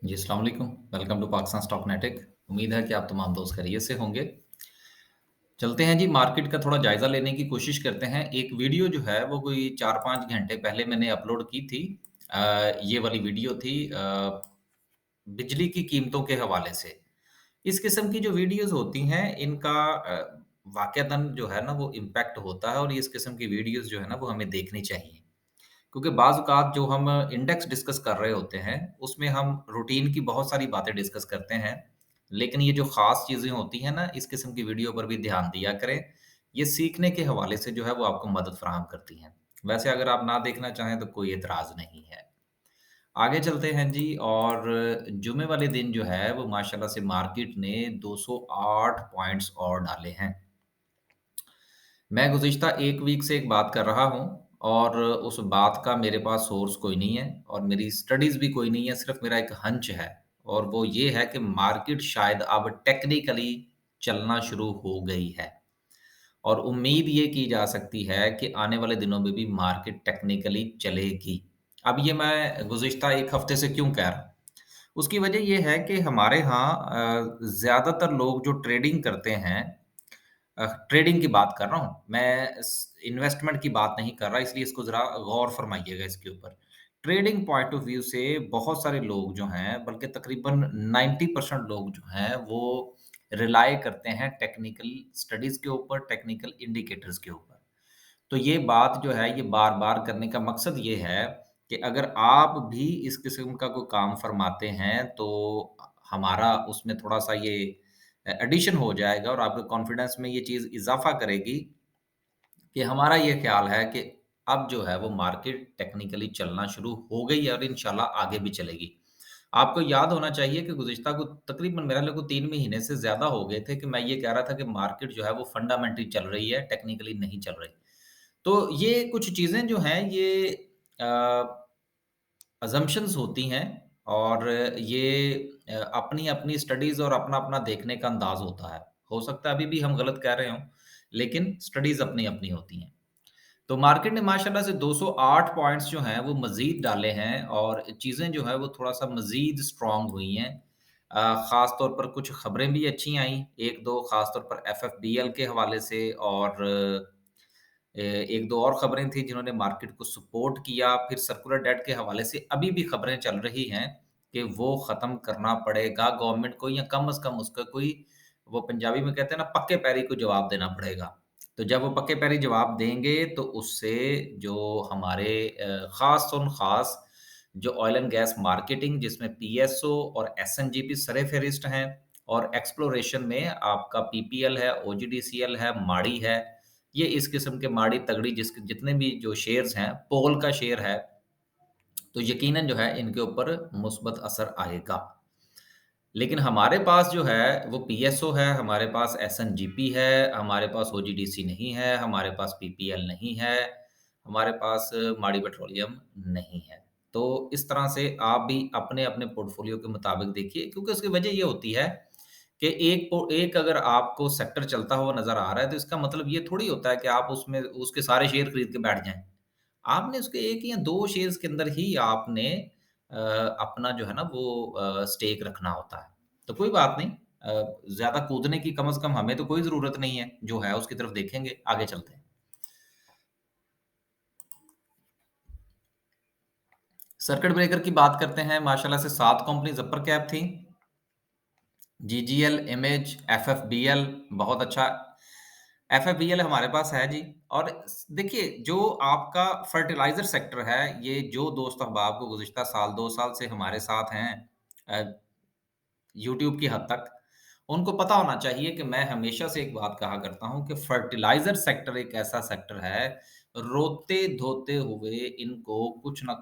जी, अस्सलाम वालेकुम। Welcome to Pakistan stock नेटिक। उम्मीद है कि आप तमाम दोस्त खैरियत से होंगे। चलते हैं जी, मार्केट का थोड़ा जायज़ा लेने की कोशिश करते हैं। एक वीडियो जो है वो कोई 4-5 घंटे पहले मैंने अपलोड की थी। ये वाली वीडियो थी बिजली की कीमतों के हवाले से। इस किस्म की जो वीडियोज़ होती हैं इनका वाक़ईतन जो है ना वो इम्पैक्ट होता है और इस किस्म की वीडियोज़ जो है ना वो हमें देखनी चाहिए। क्योंकि बाज़ औक़ात जो हम इंडेक्स डिस्कस कर रहे होते हैं, उसमें हम रूटीन की बहुत सारी बातें डिस्कस करते हैं। लेकिन ये जो ख़ास चीज़ें होती हैं ना, इस किस्म की वीडियो पर भी ध्यान दिया करें। ये सीखने के हवाले से जो है वो आपको मदद फ़राहम करती हैं। वैसे अगर आप ना देखना चाहें तो कोई एतराज़ नहीं है। आगे चलते हैं जी और जुमे वाले दिन जो है वो माशाल्लाह से मार्केट ने 208 पॉइंट्स और डाले हैं। मैं गुज़िश्ता 1 वीक से एक बात कर रहा हूँ और उस बात का मेरे पास सोर्स कोई नहीं है और मेरी स्टडीज़ भी कोई नहीं है, सिर्फ़ मेरा एक हंच है और वो ये है कि मार्केट शायद अब टेक्निकली चलना शुरू हो गई है और उम्मीद ये की जा सकती है कि आने वाले दिनों में भी मार्केट टेक्निकली चलेगी। अब ये मैं गुज़िश्ता 1 हफ़्ते से क्यों कह रहा हूँ? उसकी वजह ये है कि हमारे यहाँ ज़्यादातर लोग जो ट्रेडिंग करते हैं ट्रेडिंग की बात कर रहा हूँ, मैं इन्वेस्टमेंट की बात नहीं कर रहा, इसलिए इसको ज़रा गौर फरमाइएगा इसके ऊपर। ट्रेडिंग पॉइंट ऑफ व्यू से बहुत सारे लोग जो हैं, बल्कि तकरीबन 90% लोग जो हैं, वो रिलाय करते हैं टेक्निकल स्टडीज़ के ऊपर, टेक्निकल इंडिकेटर्स के ऊपर। तो ये बात जो है, ये बार-बार करने का मकसद ये है कि अगर आप भी इस किस्म का कोई काम फरमाते हैं, तो हमारा उसमें थोड़ा-सा ये एडिशन हो जाएगा और आपके कॉन्फिडेंस में ये चीज़ इज़ाफ़ा करेगी कि हमारा ये ख़्याल है कि अब जो है वो मार्केट टेक्निकली चलना शुरू हो गई है और इंशाल्लाह आगे भी चलेगी। आपको याद होना चाहिए कि गुज़िश्ता को तकरीबन मेरा लगभग 3 महीने से ज़्यादा हो गए थे कि मैं ये कह रहा था कि मार्केट जो है वो फंडामेंटली चल रही है, टेक्निकली नहीं चल रही। तो ये कुछ चीज़ें जो हैं ये अ, असम्पशन्स होती हैं और ये अपनी-अपनी स्टडीज़ और अपना-अपना देखने का अंदाज़ होता है। हो सकता है अभी भी हम गलत कह रहे हों, लेकिन स्टडीज़ अपनी-अपनी होती हैं। तो मार्केट ने माशाल्लाह से 208 पॉइंट्स जो हैं वो मज़ीद डाले हैं और चीज़ें जो है वो थोड़ा-सा मज़ीद स्ट्रॉन्ग हुई हैं। ख़ास तौर पर कुछ खबरें भी अच्छी आईं, 1-2 ख़ास तौर पर एफएफबीएल के हवाले से और 1-2 और खबरें थी जिन्होंने मार्केट को सपोर्ट किया। फिर सर्कुलर डेट के हवाले से अभी भी खबरें चल रही हैं कि वो ख़त्म करना पड़ेगा गवर्नमेंट को या कम से कम उसका कोई वो पंजाबी में कहते हैं ना पक्के पैरी को जवाब देना पड़ेगा। तो जब वो पक्के पैरी जवाब देंगे तो उससे जो हमारे ख़ास जो ऑयल एंड गैस मार्केटिंग जिसमें पीएसओ और एसएनजीपी सरे-फ़हरिस्त हैं और एक्सप्लोरेशन में आपका पीपीएल है, ओजीडीसीएल है, माड़ी है। ये इस किस्म के माड़ी तगड़ी जितने भी जो शेयर्स हैं, पोल का शेयर है, तो यकीनन जो है इनके ऊपर मुस्बत असर आएगा। लेकिन हमारे पास जो है वो पीएसओ है, हमारे पास एसएनजीपी है, हमारे पास ओजीडीसी नहीं है, हमारे पास पीपीएल नहीं है, हमारे पास माड़ी पेट्रोलियम नहीं है। तो इस तरह से आप भी अपने-अपने पोर्टफोलियो के मुताबिक देखिए क्योंकि उसकी वजह ये होती है कि एक अगर आपको सेक्टर चलता हुआ नज़र आ रहा है तो इसका मतलब ये थोड़ी होता है कि आप उसमें उसके सारे शेयर खरीद के बैठ जाएँ। आपने उसके 1 या 2 शेयर्स के अंदर ही आपने अपना जो है ना वो स्टेक रखना होता है। तो कोई बात नहीं ज़्यादा कूदने की कम से कम हमें तो कोई ज़रूरत नहीं है, जो है उसकी तरफ देखेंगे, आगे चलते हैं। सर्किट ब्रेकर की बात करते हैं, माशाल्लाह से 7 कंपनीज़ अपर कैप थी। जीजीएल, इमेज, एफएफबीएल बहुत अच्छा एफएफबीएल हमारे पास है जी और देखिए जो आपका फर्टिलाइज़र सेक्टर है, ये जो दोस्त अहबाब को गुज़िश्ता साल 2 साल से हमारे साथ हैं अ, यूट्यूब की हद तक, उनको पता होना चाहिए कि मैं हमेशा से एक बात कहा करता हूँ कि फर्टिलाइज़र सेक्टर एक ऐसा सेक्टर है, रोते-धोते हुए इनको कुछ ना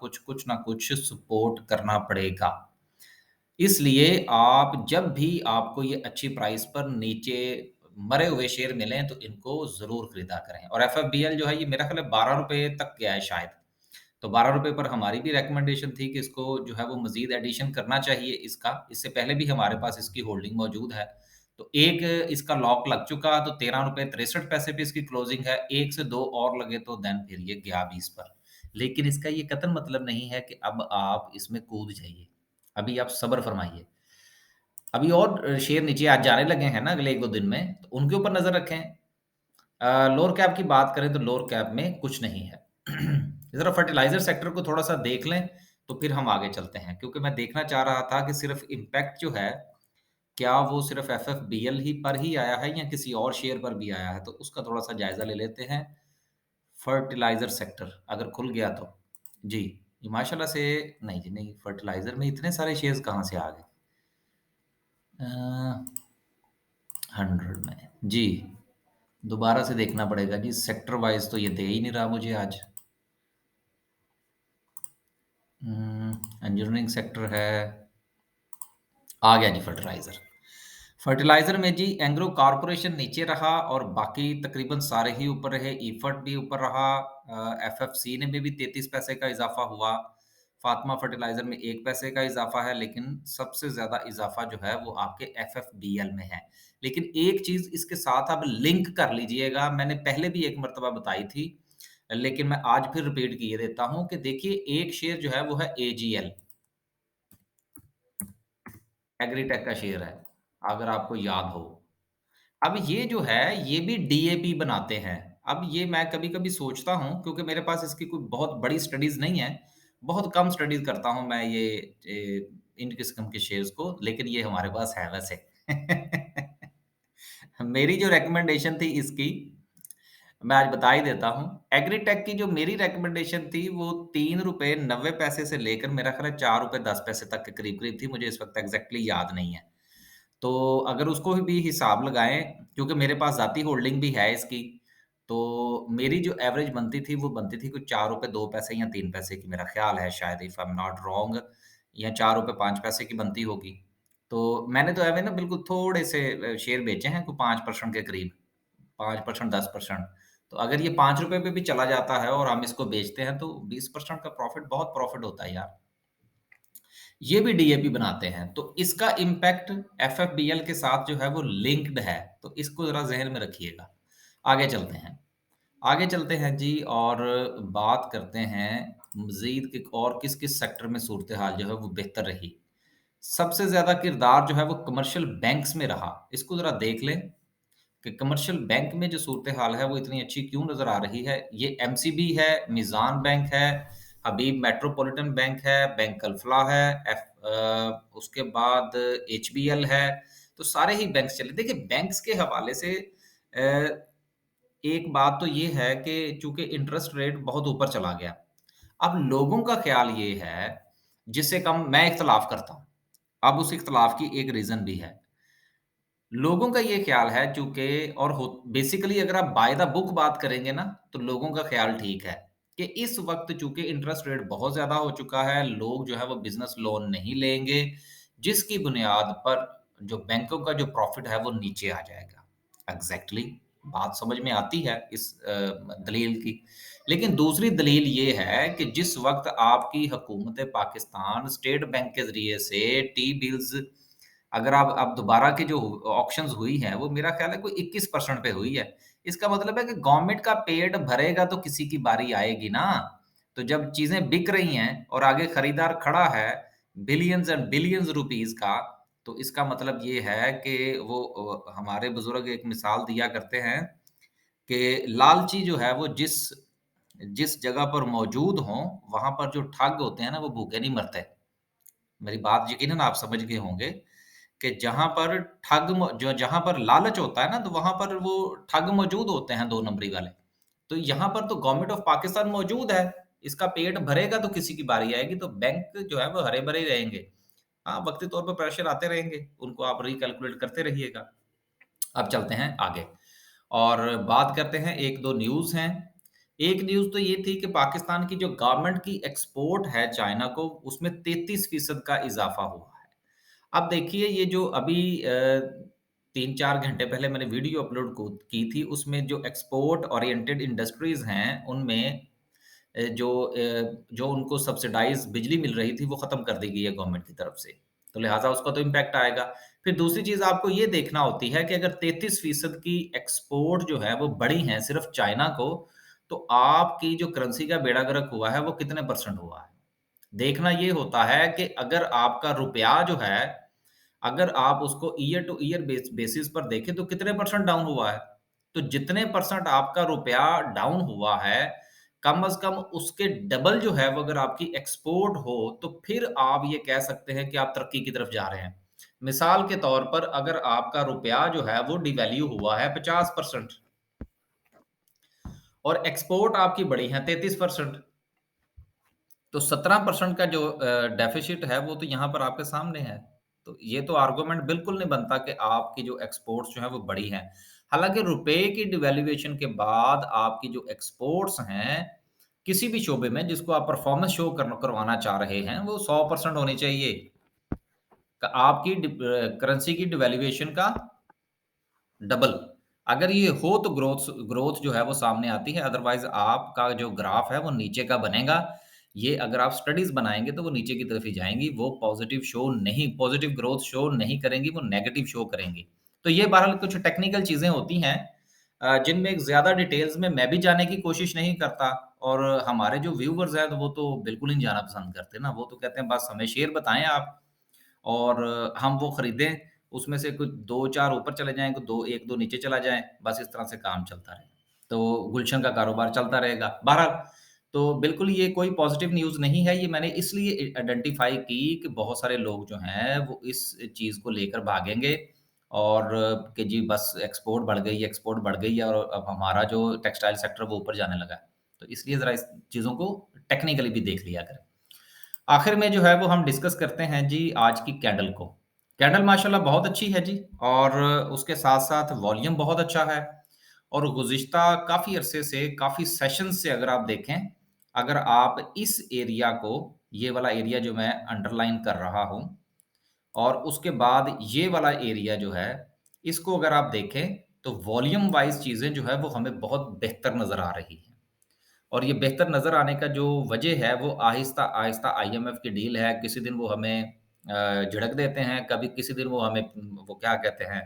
कुछ सपोर्ट करना पड़ेगा। इसलिए आप जब भी आपको ये अच्छी प्राइस पर नीचे मरे हुए शेयर मिलें, तो इनको ज़रूर खरीदा करें और एफएफबीएल जो है, ये मेरा ख़्याल है ₹12 तक गया है शायद। तो ₹12 पर हमारी भी रिकमेंडेशन थी कि इसको जो है वो मज़ीद एडिशन करना चाहिए इसका। इससे पहले भी हमारे पास इसकी होल्डिंग मौजूद है। तो एक इसका लॉक लग चुका, तो ₹13.63 पे इसकी क्लोजिंग है। 1 से 2 और लगे तो देन फिर ये गया 20 पर। लेकिन इसका ये कतई मतलब नहीं है कि अब आप इसमें कूद जाइए। अभी आप सब्र फरमाइए। अभी और शेयर नीचे आज जाने लगे हैं ना अगले 1-2 दिन में, तो उनके ऊपर नज़र रखें। लोअर कैप की बात करें तो लोअर कैप में कुछ नहीं है। ज़रा फर्टिलाइज़र सेक्टर को थोड़ा-सा देख लें, तो फिर हम आगे चलते हैं। क्योंकि मैं देखना चाह रहा था कि सिर्फ़ इम्पैक्ट जो है, क्या वो सिर्फ़ एफएफबीएल ही पर ही आया है या किसी और शेयर पर भी आया है? तो उसका थोड़ा-सा जायज़ा ले लेते हैं। फर्टिलाइज़र सेक्टर अगर खुल गया तो। जी, ये माशाल्लाह से नहीं जी नहीं, फर्टिलाइज़र में इतने सारे शेयर्स कहाँ से आ गए? अ, 100 में, जी, दोबारा से देखना पड़ेगा जी, सेक्टर वाइज़ तो ये दे ही नहीं रहा मुझे आज। इंजीनियरिंग सेक्टर है, आ गया जी फर्टिलाइज़र। फर्टिलाइज़र में जी एंग्रो कॉर्पोरेशन नीचे रहा और बाकी तकरीबन सारे ही ऊपर रहे, इफर्ट भी ऊपर रहा, एफएफसी ने में भी 33 पैसे का इज़ाफ़ा हुआ, फातिमा फर्टिलाइज़र में 1 पैसे का इज़ाफ़ा है, लेकिन सबसे ज़्यादा इज़ाफ़ा जो है वो आपके एफएफबीएल में है। लेकिन एक चीज़ इसके साथ आप लिंक कर लीजिएगा, मैंने पहले भी एक मर्तबा बताई थी, लेकिन मैं आज फिर रिपीट किए देता हूँ कि देखिए एक शेयर जो है वो है एजीएल, एग्रीटेक का शेयर है, अगर आपको याद हो। अब ये जो है, ये भी डीएपी बनाते हैं। अब ये मैं कभी-कभी सोचता हूँ क्योंकि मेरे पास इसकी कोई बहुत बड़ी स्टडीज़ नहीं है, बहुत कम स्टडीज़ करता हूँ मैं ये इन किस्म के शेयर्स को, लेकिन ये हमारे पास है वैसे। मेरी जो रिकमेंडेशन थी इसकी, मैं आज बता ही देता हूँ। एग्रीटेक की जो मेरी रिकमेंडेशन थी, वो ₹3.90 से लेकर मेरा ख़्याल है ₹4.10 तक के करीब-करीब थी, मुझे इस वक़्त एग्ज़ैक्टली याद नहीं है। तो अगर उसको भी हिसाब लगाएँ, क्योंकि मेरे पास ज़ाती होल्डिंग भी है इसकी, तो मेरी जो एवरेज बनती थी, वो बनती थी कुछ ₹4.02 या 3 पैसे की मेरा ख़्याल है शायद if I am not wrong या ₹4.05 की बनती होगी। तो मैंने तो ऐवे ना बिल्कुल थोड़े से शेयर बेचे हैं, कोई 5% के करीब, 5% 10%। तो अगर ये ₹5 पे भी चला जाता है और हम इसको बेचते हैं, तो 20% का प्रॉफ़िट बहुत प्रॉफ़िट होता है यार। ये भी डीएपी बनाते हैं, तो इसका इम्पैक्ट एफएफबीएल के साथ जो है वो लिंक्ड है, तो इसको ज़रा ज़हन में रखिएगा। आगे चलते हैं। आगे चलते हैं जी और बात करते हैं मज़ीद कि और किस-किस सेक्टर में सूरत-ए-हाल जो है वो बेहतर रही। सबसे ज़्यादा किरदार जो है वो कमर्शियल बैंक्स में रहा। इसको ज़रा देख लें कि कमर्शियल बैंक में जो सूरत-ए-हाल है वो इतनी अच्छी क्यों नज़र आ रही है। ये एमसीबी है, मीज़ान बैंक है, हबीब मेट्रोपॉलिटन बैंक है, बैंक अल-फलाह है, उसके बाद एचबीएल है, तो सारे ही बैंक्स चले। देखिए बैंक्स के हवाले से एक बात तो ये है कि चूँकि इंटरेस्ट रेट बहुत ऊपर चला गया, अब लोगों का ख़्याल ये है, जिससे कम मैं इख्तिलाफ़ करता हूँ। अब उस इख्तिलाफ़ की एक रीज़न भी है। लोगों का ये ख़्याल है चूँकि और हो बेसिकली अगर आप बाय द बुक बात करेंगे ना, तो लोगों का ख़्याल ठीक है, कि इस वक़्त चूँकि इंटरेस्ट रेट बहुत ज़्यादा हो चुका है, लोग जो है वो बिज़नेस लोन नहीं लेंगे, जिसकी बुनियाद पर जो बैंकों का जो प्रॉफ़िट है वो नीचे आ जाएगा। एग्ज़ैक्टली बात समझ में आती है इस दलील की। लेकिन दूसरी दलील ये है कि जिस वक़्त आपकी हुकूमत पाकिस्तान स्टेट बैंक के ज़रिए से टी-बिल्स अगर आप अब दोबारा की जो ऑक्शंस हुई हैं, वो मेरा ख़्याल है कोई 21% पे हुई है। इसका मतलब है कि गवर्नमेंट का पेट भरेगा तो किसी की बारी आएगी ना। तो जब चीज़ें बिक रही हैं और आगे खरीदार खड़ा है बिलियंस एंड बिलियंस रुपीज़ का, तो इसका मतलब ये है कि वो हमारे बुज़ुर्ग एक मिसाल दिया करते हैं कि लालची जो है वो जिस जिस जगह पर मौजूद हों, वहाँ पर जो ठग होते हैं ना, वो भूखे नहीं मरते। मेरी बात यकीनन आप समझ गए होंगे कि जहाँ पर ठग म जो जहाँ पर लालच होता है ना, तो वहाँ पर वो ठग मौजूद होते हैं 2 नंबरी वाले। तो यहाँ पर तो गवर्नमेंट ऑफ पाकिस्तान मौजूद है, इसका पेट भरेगा तो किसी की बारी आएगी, तो बैंक जो है वो हरे-भरे रहेंगे। हाँ, वक़्ती तौर पे प्रेशर आते रहेंगे, उनको आप रिकैलकुलेट करते रहिएगा। अब चलते हैं आगे और बात करते हैं 1-2 न्यूज़ हैं। एक न्यूज़ तो ये थी कि पाकिस्तान की जो गारमेंट की एक्सपोर्ट है चाइना को, उसमें 33% का इज़ाफ़ा हुआ है। अब देखिए ये जो अभी 3-4 घंटे पहले मैंने वीडियो अपलोड को की थी, उसमें जो एक्सपोर्ट ओरिएंटेड इंडस्ट्रीज़ हैं, उनमें जो उनको सब्सिडाइज़ बिजली मिल रही थी, वो ख़त्म कर दी गई है गवर्नमेंट की तरफ से। तो लिहाज़ा उसका तो इम्पैक्ट आएगा। फिर दूसरी चीज़ आपको ये देखना होती है कि अगर 33% की एक्सपोर्ट जो है, वो बढ़ी है सिर्फ़ चाइना को, तो आपकी जो करेंसी का बेड़ा गर्क हुआ है, वो कितने परसेंट हुआ है? देखना ये होता है कि अगर आपका रुपया जो है, अगर आप उसको ईयर टू ईयर बेसिस पर देखें तो कितने परसेंट डाउन हुआ है। तो जितने परसेंट आपका रुपया डाउन हुआ है, कम से कम उसके डबल जो है वो अगर आपकी एक्सपोर्ट हो, तो फिर आप ये कह सकते हैं कि आप तरक्की की तरफ जा रहे हैं। मिसाल के तौर पर अगर आपका रुपया जो है वो डिवैल्यू हुआ है 50% और एक्सपोर्ट आपकी बढ़ी है 33%, तो 17% का जो डेफ़िसिट है वो तो यहाँ पर आपके सामने है। तो ये तो आर्गुमेंट बिल्कुल नहीं बनता कि आपकी जो एक्सपोर्ट्स जो हैं वो बढ़ी हैं। हालाँकि रुपए की डिवैल्यूएशन के बाद आपकी जो एक्सपोर्ट्स हैं, किसी भी शोबे में जिसको आप परफ़ॉर्मेंस शो करवाना चाह रहे हैं, वो 100% होनी चाहिए। आपकी करेंसी की डिवैल्यूएशन का डबल। अगर ये हो तो ग्रोथ ग्रोथ जो है वो सामने आती है, अदरवाइज़ आपका जो ग्राफ है वो नीचे का बनेगा। ये अगर आप स्टडीज़ बनाएँगे तो वो नीचे की तरफ ही जाएँगी, वो पॉज़िटिव ग्रोथ शो नहीं करेंगी, वो नेगेटिव शो करेंगी। तो ये बहरहाल कुछ टेक्निकल चीज़ें होती हैं जिनमें एक ज़्यादा डिटेल्स में मैं भी जाने की कोशिश नहीं करता और हमारे जो व्यूअर्स हैं, तो वो तो बिल्कुल नहीं जाना पसंद करते ना, वो तो कहते हैं बस हमें शेयर बताएँ आप और हम वो खरीदें, उसमें से कुछ 2-4 ऊपर चले जाएँ, कुछ 2 1-2 नीचे चला जाए, बस इस तरह से काम चलता रहे। तो गुलशन का कारोबार चलता रहेगा। बहरहाल, तो बिल्कुल ये कोई पॉज़िटिव न्यूज़ नहीं है, ये मैंने इसलिए आइडेंटिफ़ाई की कि बहुत सारे लोग जो हैं, वो इस चीज़ को लेकर भागेंगे और कि जी बस एक्सपोर्ट बढ़ गई है और अब हमारा जो टेक्सटाइल सेक्टर वो ऊपर जाने लगा है। तो इसलिए ज़रा इस चीज़ों को टेक्निकली भी देख लिया करें। आखिर में जो है वो हम डिस्कस करते हैं जी आज की कैंडल को। कैंडल माशाल्लाह बहुत अच्छी है जी और उसके साथ-साथ वॉल्यूम बहुत अच्छा है और गुज़िश्ता काफ़ी अरसे से, काफ़ी सेशंस से अगर आप देखें, अगर आप इस एरिया को, ये वाला एरिया जो मैं अंडरलाइन कर रहा हूँ और उसके बाद ये वाला एरिया जो है, इसको अगर आप देखें, तो वॉल्यूम वाइज़ चीज़ें जो है वो हमें बहुत बेहतर नज़र आ रही हैं। और ये बेहतर नज़र आने का जो वजह है वो आहिस्ता-आहिस्ता आईएमएफ की डील है। किसी दिन वो हमें झिड़क देते हैं, कभी किसी दिन वो हमें वो क्या कहते हैं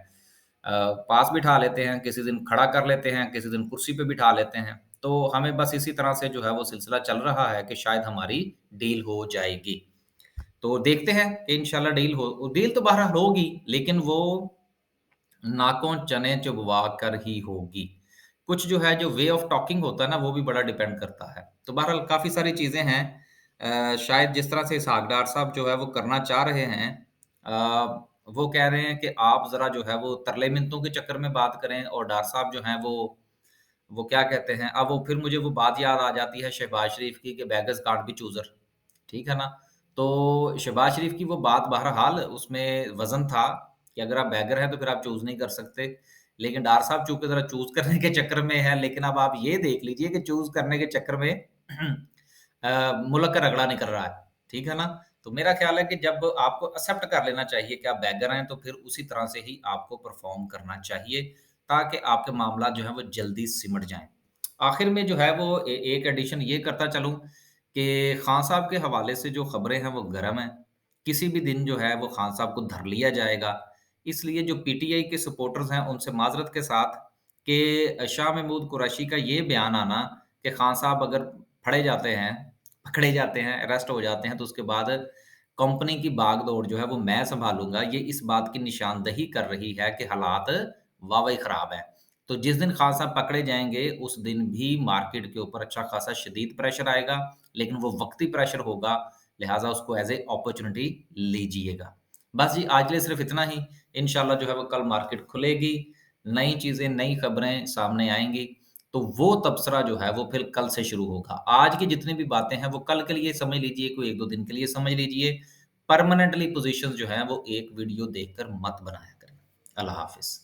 पास बिठा लेते हैं, किसी दिन खड़ा कर लेते हैं, किसी दिन कुर्सी पे बिठा लेते हैं। तो हमें बस इसी तरह से जो है वो सिलसिला चल रहा है कि शायद हमारी डील हो जाएगी। तो देखते हैं कि इंशाल्लाह डील तो बहरहाल होगी, लेकिन वो नाकों चने चुभवा कर ही होगी। कुछ जो है जो वे ऑफ टॉकिंग होता है ना वो भी बड़ा डिपेंड करता है। तो बहरहाल काफ़ी सारी चीज़ें हैं शायद जिस तरह से इसहाक डार साहब जो है वो करना चाह रहे हैं वो कह रहे हैं कि आप ज़रा जो है वो तरले मिन्नतों के चक्कर में बात करें और डार साहब जो हैं वो क्या कहते हैं अब वो फिर मुझे वो बात याद आ जाती है शहबाज शरीफ की कि बेगर्स कांट बी चूज़र, ठीक है ना? तो शहबाज शरीफ की वो बात बहरहाल उसमें वज़न था कि अगर आप बेगर हैं तो फिर आप चूज़ नहीं कर सकते। लेकिन डार साहब चूँकि ज़रा चूज़ करने के चक्कर में हैं, लेकिन अब आप ये देख लीजिए कि चूज़ करने के चक्कर में मुल्क का रगड़ा निकल रहा है, ठीक है ना? तो मेरा ख़्याल है कि जब आपको एक्सेप्ट कर लेना चाहिए कि आप बेगर हैं, तो फिर उसी तरह से ही आपको परफ़ॉर्म करना चाहिए, ताकि आपके मामला जो हैं वो जल्दी सिमट जाएँ। आखिर में जो है वो एक एडिशन ये करता चलूँ कि खान साहब के हवाले से जो खबरें हैं वो गर्म हैं। किसी भी दिन जो है वो खान साहब को धर लिया जाएगा। इसलिए जो पीटीआई के सपोर्टर्स हैं उनसे माज़रत के साथ कि शाह महमूद कुरैशी का ये बयान आना कि खान साहब अगर फड़े जाते हैं, पकड़े जाते हैं, अरेस्ट हो जाते हैं तो उसके बाद कंपनी की बागडोर जो है वो मैं सँभालूँगा। ये इस बात की निशानदही कर रही है कि हालात वाक़ई ख़राब हैं। तो जिस दिन खान साहब पकड़े जाएँगे, उस दिन भी मार्केट के ऊपर अच्छा खासा शदीद प्रेशर आएगा, लेकिन वो वक़्ती प्रेशर होगा, लिहाज़ा उसको एज़ ए अपॉर्च्युनिटी लीजिएगा। बस जी, आज के लिए सिर्फ़ इतना ही। इंशाल्लाह जो है वो कल मार्केट खुलेगी, नई चीज़ें, नई खबरें सामने आएँगी, तो वो तबसरा जो है वो फिर कल से शुरू होगा। आज की जितनी भी बातें हैं, वो कल के लिए समझ लीजिए, कोई 1-2 दिन के लिए समझ लीजिए। परमानेंटली पोज़ीशंस जो हैं, वो एक वीडियो देखकर मत बनाया करें। अल्लाह हाफ़िज़।